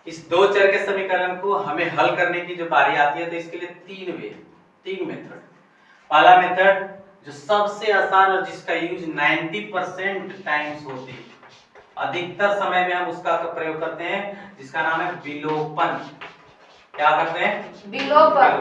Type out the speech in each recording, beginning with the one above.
इस दो चर के समीकरण को हमें हल करने की जो बारी आती है तो इसके लिए तीन मेथड। पहला मेथड जो सबसे आसान और जिसका यूज 90% टाइम्स होती है, अधिकतर समय में हम उसका प्रयोग करते हैं, जिसका नाम है विलोपन। क्या करते हैं? विलोपन।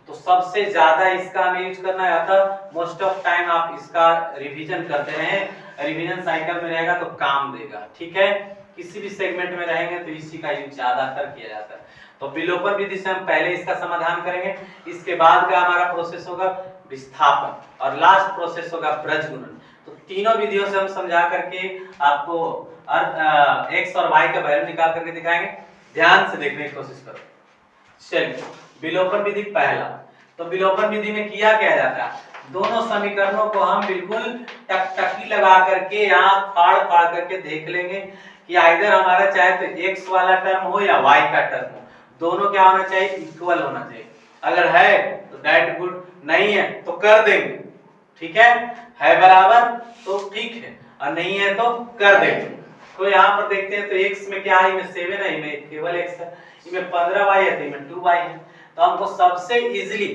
तो सबसे ज्यादा इसका हमें यूज करना है, अतः मोस्ट ऑफ टाइम आप इसका रिवीजन करते रहें, रिवीजन साइकिल में रहेगा तो काम देगा। ठीक है, किसी भी सेगमेंट में रहेंगे तो इसी का यूज ज्यादातर किया जाता है। तो विलोपन विधि से हम पहले इसका समाधान करेंगे, इसके बाद का हमारा प्रोसेस होगा विस्थापन और लास्ट प्रोसेस होगा ब्रजगुणन। तो तीनों विधियों से हम समझा करके आपको x और y का वैल्यू निकाल करके दिखाएंगे। ध्यान से देखने की कोशिश करो। चलिए, विलोपन विधि पहला। तो विलोपन विधि में किया क्या जाता है, दोनों समीकरणों को हम बिल्कुल टकटकी लगा करके यहाँ फाड़ फाड़ करके देख लेंगे कि आइदर हमारा चाहे तो x वाला टर्म हो या y का टर्म हो, दोनों क्या होना चाहिए, इक्वल होना चाहिए। अगर है तो दैट गुड, नहीं है तो कर देंगे। ठीक है बराबर तो ठीक है, और नहीं है तो कर देंगे। तो यहाँ पर देखते हैं तो x में क्या है, इनमें 7 है, इनमें केवल x है, इनमें 15y है तो इनमें 2y है। तो हमको सबसे इजीली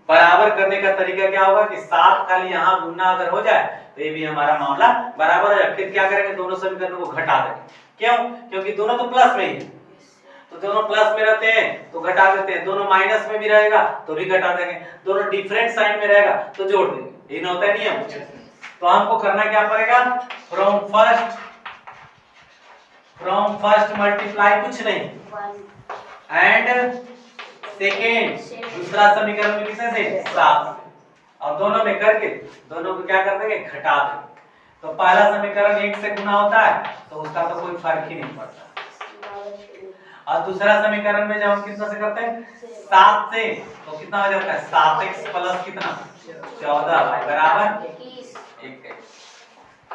बराबर करने का तरीका क्या होगा कि 7 खाली यहाँ गुना अगर हो जाए तो ये भी हमारा मामला बराबर हो जाए। फिर क्या करेंगे, दोनों समीकरणों को घटा देंगे। क्यों? क्योंकि दोनों तो प्लस में ही है, तो दोनों प्लस में रहते हैं तो घटा देते हैं, दोनों माइनस में भी रहेगा तो भी घटा देंगे, दोनों डिफरेंट साइन में रहेगा तो जोड़ देंगे। ये होता है नियम। तो हमको करना क्या पड़ेगा, फ्रॉम फर्स्ट मल्टीप्लाई कुछ नहीं एंड सेकेंड, दूसरा समीकरण में किससे से 7 से, और दोनों में करके दोनों को क्या कर देंगे, घटा देंगे। तो पहला समीकरण 1 से गुना होता है तो उसका तो कोई फर्क ही नहीं पड़ता, और दूसरा समीकरण में जब हम कितना से करते हैं 7 से, तो कितना हो जाता है 7x प्लस कितना 14y बराबर 1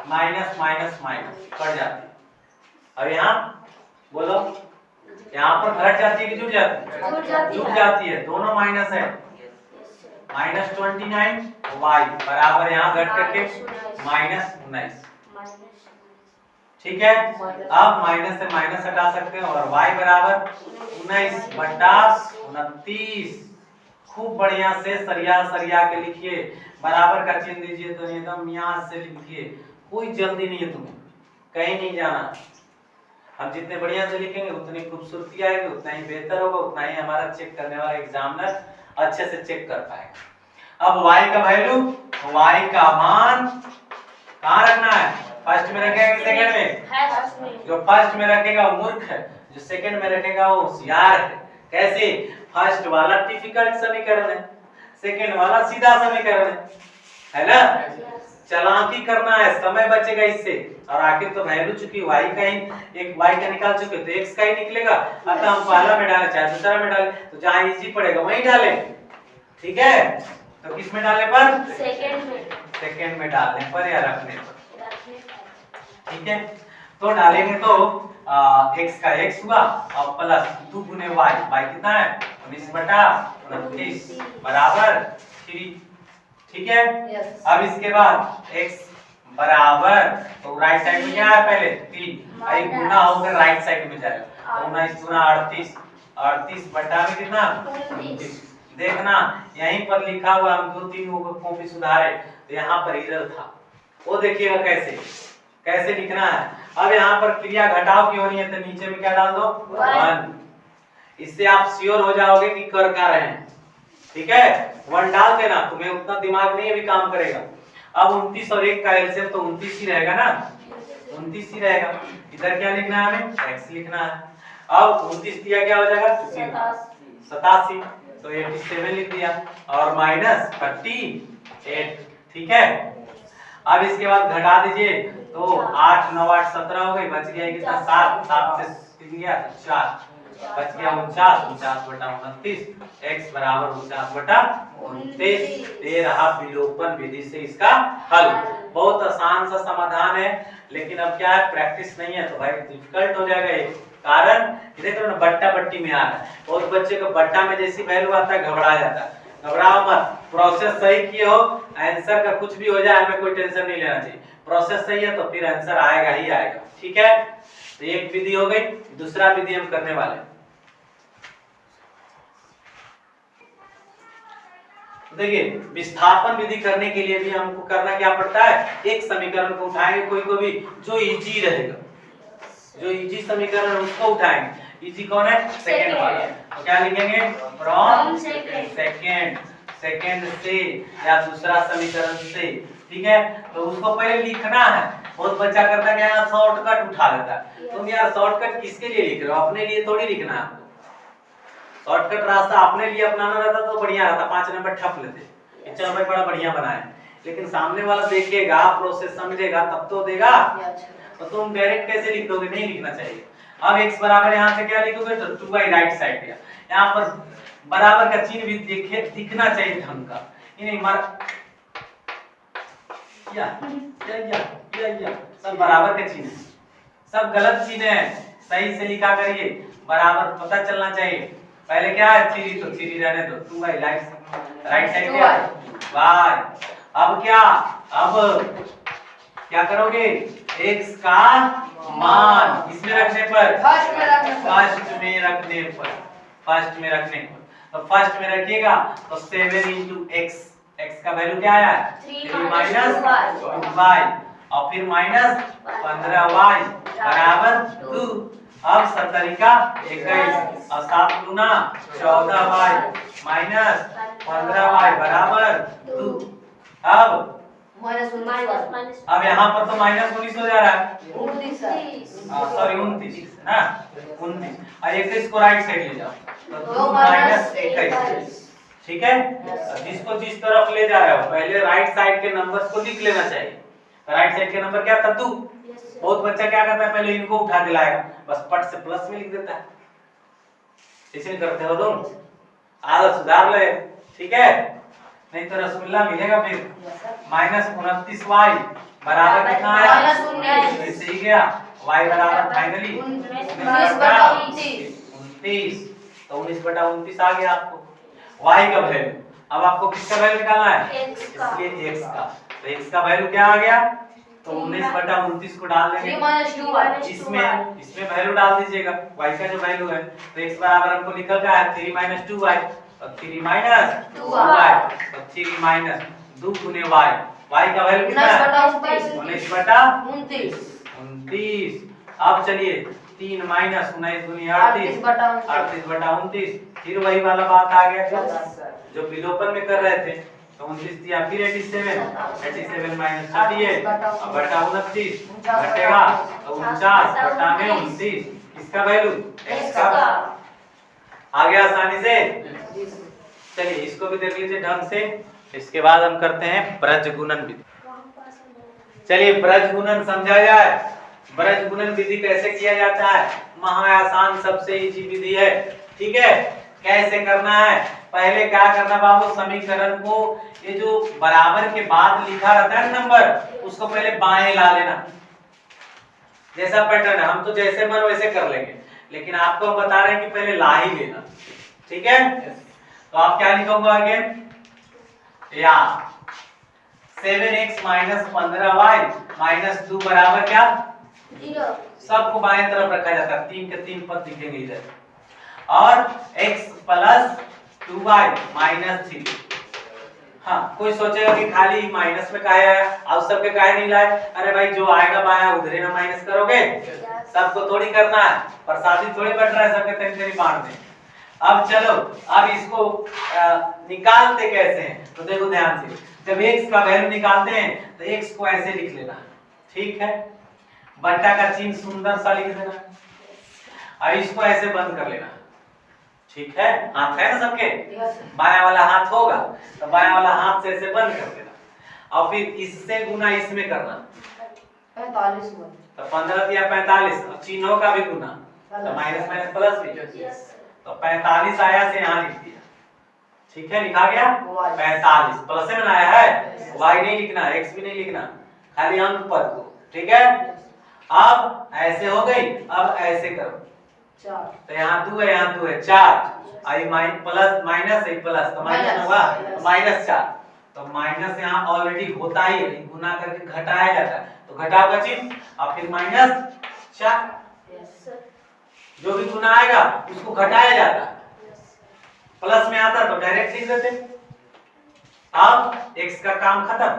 माइनस माइनस माइनस कट जाती है। अब यहाँ बोलो, यहाँ पर घट जाती है कि जुड़ जाती है, जुड़ जाती है, दोनों माइनस है, माइनस 29y बराबर यहाँ घट करके माइनस 19। ठीक है, अब माइनस से माइनस हटा सकते हैं और y बराबर 19 बटा 29। खूब बढ़िया से सरिया सरिया के लिखिए, बराबर का चिन्ह दीजिए तो एकदम यहाँ से लिखिए, कोई जल्दी नहीं है तुम्हें, कहीं नहीं जाना। हम जितने बढ़िया से लिखेंगे उतनी खूबसूरती आएगी, उतना ही बेहतर होगा, उतना ही हमारा चेक करने वाला एग्जामिनर अच्छे से चेक कर पाएगा। अब y का वैल्यू, y का मान कहाँ रखना है, फर्स्ट में रखेगा कि सेकंड में? जो फर्स्ट में रखेगा वो मूर्ख है, जो सेकंड में रखेगा वो होशियार है। कैसे? फर्स्ट वाला डिफिकल्ट समीकरण है, सेकंड वाला सीधा समीकरण है ना। चालाकी करना है, समय बचेगा इससे, और आखिर तो वैल्यू चुकी y का ही, एक y का निकाल चुके तो x का ही निकलेगा। अतः हम पहला में डालें चाहे दूसरा में डालें, तो जहां इजी पड़ेगा वहीं डालें। ठीक है, तो किस में डालने पर, सेकंड में डालने पर या रखने पर। ठीक है, तो डालेंगे तो x का x हुआ और प्लस 2 गुने y, y कितना है 19 बटा 29 बराबर 3। ठीक है, अब इसके बाद x बराबर, तो राइट साइड में क्या है पहले 3, आई गुना होकर राइट साइड में जाएगा, 19 गुना 38, 38 बटा में कितना 29। देखना यहीं पर लिखा हुआ, हम 2-3 कॉपी सुधारे तो यहाँ पर इधर था, वो देखिएगा कैसे लिखना है। अब यहाँ पर क्रिया घटाव की होनी है तो नीचे में क्या डाल दो 1, इससे आप श्योर हो जाओगे कि कर क्या रहे हैं। ठीक है, 1 डाल देना, तुम्हें उतना दिमाग नहीं अभी काम करेगा। अब 29 और 1 का एलसीएम तो 29 ही रहेगा ना, 29 ही रहेगा। इधर क्या लिखना है हमें, x लिखना है। अब 29 दिया क्या हो जाएगा 87, तो 87 लिख दिया और माइनस 38। ठीक है, अब इसके बाद घटा दीजिए तो 8 9 8 17 हो गई, बच गया कितना 7 से 3 गया 4, बच गया 49 बटा 29, x बराबर 49 बटा 29। ये रहा विलोपन विधि से इसका हल। बहुत आसान सा समाधान है, लेकिन अब क्या है प्रैक्टिस नहीं है तो भाई डिफिकल्ट हो जाएगा ये। कारण देखो ना, बट्टा बट्टी में आ रहा है, बहुत बच्चे को बट्टा में जैसी वैल्यू आता है घबरा जाता है। घबराओ मत, प्रोसेस सही किए हो, आंसर का कुछ भी हो जाए हमें कोई टेंशन नहीं लेना चाहिए। प्रोसेस सही है तो फिर आंसर आएगा ही आएगा। ठीक है, तो एक विधि हो गई, दूसरा विधि हम करने वाले हैं। देखिए विस्थापन विधि करने के लिए भी हमको करना क्या पड़ता है, एक समीकरण को उठाएंगे कोई को भी जो इजी रहेगा, जो इजी समीकरण उसको उठाएंगे। इजी कौन है, सेकंड वाला। तो क्या लिखेंगे, फ्रॉम सेकंड से या दूसरा समीकरण से, ठीक है। तो उसको पहले लिखना है। बहुत बच्चा करता है क्या, शॉर्टकट उठा लेता है। तुम यार शॉर्टकट किसके लिए लिख रहे हो, अपने लिए थोड़ी लिखना है। शॉर्टकट रास्ता अपने लिए अपनाना रहता तो बढ़िया रहता, 5 नंबर ठप लेते, चलो भाई बड़ा बढ़िया बनाए। लेकिन सामने वाला देखेगा, प्रोसेस समझेगा तब तो देगा। तो तुम डायरेक्ट कैसे लिख दोगे, नहीं लिखना चाहिए। अब x बराबर यहाँ से क्या लिखोगे, तो 2y राइट साइड दिया, यहाँ पर बराबर का चिन्ह भी देखे दिखना चाहिए ढंग का। नहीं मार या सब बराबर का चिन्ह, सब गलत चिन्ह है, सही से लिखा करिए, बराबर पता चलना चाहिए। पहले क्या है, 3 तो 3 रहने दो, 2y राइट साइड क्या y। अब क्या, अब क्या करोगे, x का मान इसमें रखने पर, फर्स्ट में रखने पर, तो फर्स्ट में रखिएगा तो 7 into x, x का वैल्यू क्या आया, 3 माइनस 2y और फिर माइनस 15y बराबर 2। अब 70 का 21 और 7 गुना 14y माइनस 15y बराबर 2। अब यहाँ पर तो माइनस 19 हो जा रहा है, 29 ना, 29 और 21 को राइट साइड ले जाओ तो 2 माइनस 21, ठीक है। जिसको जिस तरफ ले जा रहे हो पहले राइट साइड के नंबर्स को लिख लेना चाहिए। राइट साइड के नंबर क्या था, 2। बहुत बच्चा क्या करता है, पहले इनको उठा के लाएगा, बस पट से प्लस में लिख देता है। इसे करते हो तुम, आदत सुधार ले, ठीक है, नहीं तो रसगुल्ला मिलेगा फिर। माइनस 29y बराबर कितना है, 19 सही गया। y बराबर फाइनली 29, तो 19/29 आ गया आपको y का वैल्यू। अब आपको किसका वैल्यू निकालना है, इसलिए x का, तो x का वैल्यू क्या आ गया, तो 19/29 को डाल देंगे इसमें वैल्यू डाल दीजिएगा y का जो वैल्यू है। तो x बराबर हमको निकल का है 3 - 2y, तो 3 - 2y, तो 3 माइनस 2 गुने y का वैल्यू कितना है, 19/29। अब चलिए 3 माइनस 19 गुनी 38/29, फिर वही वाला बात आ गया जो विलोपन में कर रहे थे। तो 29 दिया, फिर 87 माइनस 38 अब बटा 29 घटेगा तो 49 बटा में 29, इसका वैल्यू x का आ गया आसानी से। चलिए इसको भी देख लीजिए ढंग से। इसके बाद हम करते हैं ब्रज गुणन विधि। चलिए ब्रज गुणन समझा जाए। ब्रज गुणन विधि कैसे किया जाता है, महा आसान सबसे इजी विधि है, ठीक है। कैसे करना है, पहले क्या करना बाबू, समीकरण को ये जो बराबर के बाद लिखा रहता है नंबर, उसको पहले बाएं ला लेना। जैसा पैटर्न है, हम तो जैसे मन वैसे कर लेंगे, लेकिन आपको हम बता रहे हैं कि पहले ला ही लेना, ठीक है। तो आप क्या लिखोगे आगे, या 7x माइनस 15y माइनस 2 बराबर क्या, 0। सबको बाएं तरफ रखा जाता है, 3 के 3 पद दिखेंगे इधर। और x प्लस 2y माइनस 3। हाँ, कोई सोचेगा कि खाली माइनस में काहे आया, अब सबके काहे नहीं लाए। अरे भाई जो आएगा बाया उधर ना माइनस करोगे, सबको थोड़ी करना है, प्रसादी थोड़ी बट रहा है, सबके तनी बांट दें। अब चलो, अब इसको निकालते कैसे हैं, तो देखो ध्यान से। जब x का वैल्यू निकालते हैं तो x को ऐसे लिख लेना, ठीक है। बट्टा का चिन्ह सुंदर सा लिख देना, और इसको ऐसे बंद कर लेना, ठीक है। हाथ है ना सबके, बायां वाला हाथ होगा तो बायां वाला हाथ से ऐसे बंद कर देना, और फिर इससे गुना इसमें करना, 45 तो 15 दिया 45, और चिन्हों का भी गुना, तो माइनस माइनस प्लस भी, तो 45 आया से यहाँ लिख दिया, ठीक है। लिखा गया 45, प्लस में आया है, y नहीं लिखना, x भी नहीं लिखना, खाली अंक पद को, ठीक है। अब ऐसे हो गई, अब ऐसे करो, तो यहाँ 2 है, यहाँ 2 है, 4 आई प्लस माइनस है, प्लस तो माइनस होगा, माइनस 4, तो माइनस यहाँ ऑलरेडी होता ही है, गुना करके घटाया जाता है, तो घटाव का चिन्ह और फिर माइनस 4, जो भी गुना आएगा उसको घटाया जाता है, प्लस में आता तो डायरेक्ट लिख देते। अब x का काम खत्म,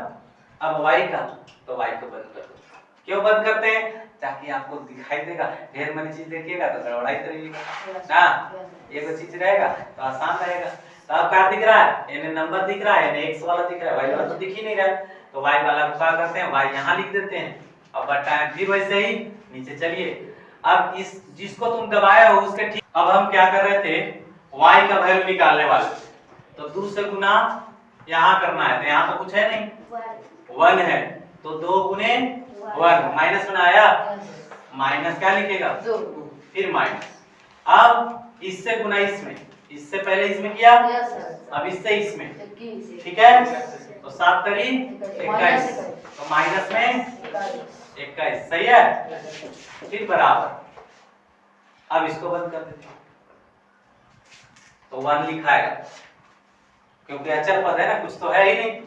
अब y का, तो y को बंद कर दो। क्यों बंद करते हैं? ताकि आपको दिखाई देगा, ढेर मनी चीज देखिएगा तो गड़बड़ाई करिएगा ना, एक चीज रहेगा तो आसान रहेगा। तो अब क्या दिख रहा है? यानी नंबर दिख रहा है, यानी x वाला दिख रहा है, y वाला तो दिख ही नहीं रहा है, तो y वाला को क्या करते हैं, y यहाँ लिख देते हैं और बटाएं फिर वैसे ही नीचे। चलिए अब इस जिसको तुम दबाए हो उसके ठीक, अब हम क्या कर रहे थे, y का वैल्यू निकालने वाले, तो 2 से गुना यहाँ करना है, तो यहाँ तो कुछ है नहीं, 1 है, तो 2 गुने 1 माइनस में आया, माइनस क्या लिखेगा, फिर माइनस। अब इससे गुना इसमें, इससे पहले इसमें किया, अब इससे इसमें, ठीक है, तो 7 तरी 21, तो माइनस में 21, सही है, फिर बराबर। अब इसको बंद कर देते हैं, तो 1 लिखाएगा, क्योंकि अचर पद है ना, कुछ तो है ही नहीं,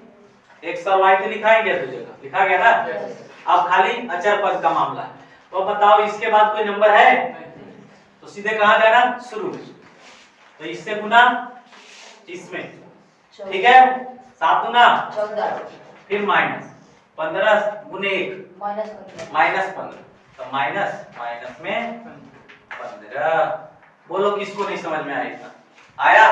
x और y तो लिखाएंगे, तो जगह लिखा गया ना। अब खाली अचर पद का मामला है, तो बताओ इसके बाद कोई नंबर है, तो सीधे कहां जाना, शुरू में, तो इससे गुना इसमें, ठीक है, 7 गुना 14, फिर माइनस 15 गुने 1 माइनस 15, तो माइनस माइनस में 15। बोलो किसको नहीं समझ में आया? आया?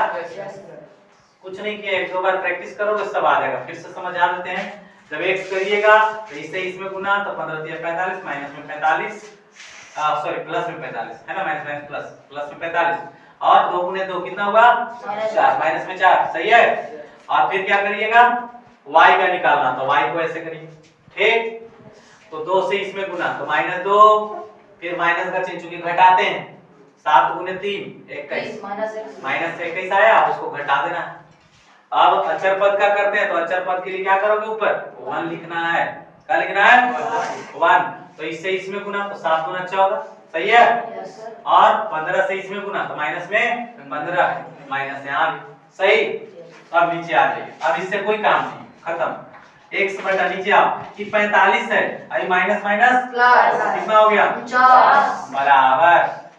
कुछ नहीं किया, 1-2 बार प्रैक्टिस करोगे सब आ जाएगा, फिर से समझ आ लेते हैं। जब x करिएगा तो इससे इसमें गुना, तो 15 दिया 45, माइनस में 45, सॉरी प्लस में 45 है ना, माइनस माइनस प्लस, प्लस में 45, और 2 गुने 2 कितना होगा, 4, माइनस में 4, सही है। और फिर क्या करिएगा, y का निकालना, तो y को ऐसे करिए, ठीक, तो 2 से इसमें गुना, तो -2, फिर माइनस का चिन्ह चूंकि घटाते हैं, 7 गुने 3 21, माइनस 21 आया, उसको घटा देना। अब अचर पद का करते हैं, तो अचर पद के लिए क्या करोगे, ऊपर 1 लिखना है, क्या लिखना है, 1, तो इससे इसमें गुना, तो 7 गुना 14, सही है, और 15 से इसमें गुना, तो माइनस में 15, माइनस यहाँ, सही। अब नीचे आ जाइए, अब इससे कोई काम नहीं, खत्म, x बटा नीचे आओ, कि 45 है, अभी माइनस माइनस प्लस, कितना हो गया, 49, बराबर।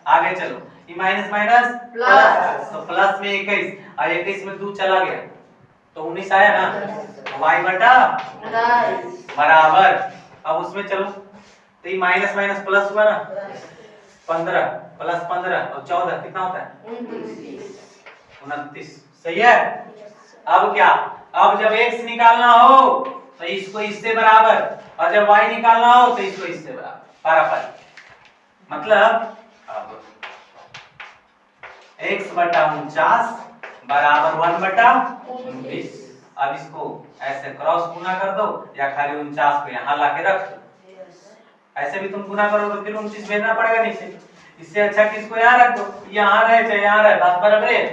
आगे चलो, ये माइनस माइनस प्लस, तो प्लस में 21, और 21 में 2 चला गया, तो 19 आया ना, y बटा बराबर। अब उसमें चलो, तो ये माइनस माइनस प्लस हुआ ना, 15 प्लस 15 और 14 कितना होता है, 29, सही है। अब क्या, अब जब x निकालना हो तो इसको इससे बराबर, और जब y निकालना हो तो इसको इससे बराबर, पारापारी, मतलब अब x बटा 49 बराबर 1 बटा 19। अब इसको ऐसे क्रॉस गुना कर दो, या खाली 49 को यहाँ लाके रख दो, ऐसे भी तुम गुना करोगे तो फिर 29 भेजना पड़ेगा नीचे, इससे अच्छा कि इसको यहाँ रख दो, यहाँ रहे चाहे यहाँ रहे, बात बराबर है,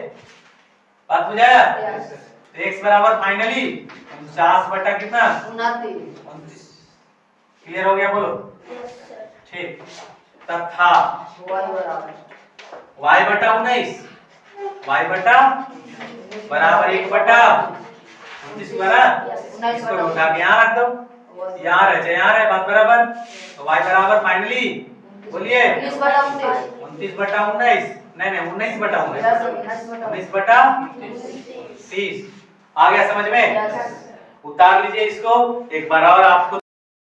बात बुझाया। तो x बराबर फाइनली 49 बटा कितना, 29, क्लियर हो गया, बोलो, ठीक, तथा y बटा 19, y बटा बराबर 1 बटा 29 बराबर, इसको उठा के यहाँ रख दो, यहाँ रहे चाहे यहाँ रहे, बात बराबर। तो y बराबर फाइनली बोलिए 29 बटा 19, नहीं नहीं 19 बटा 19 बटा 30, आ गया समझ में, उतार लीजिए इसको एक बार और आपको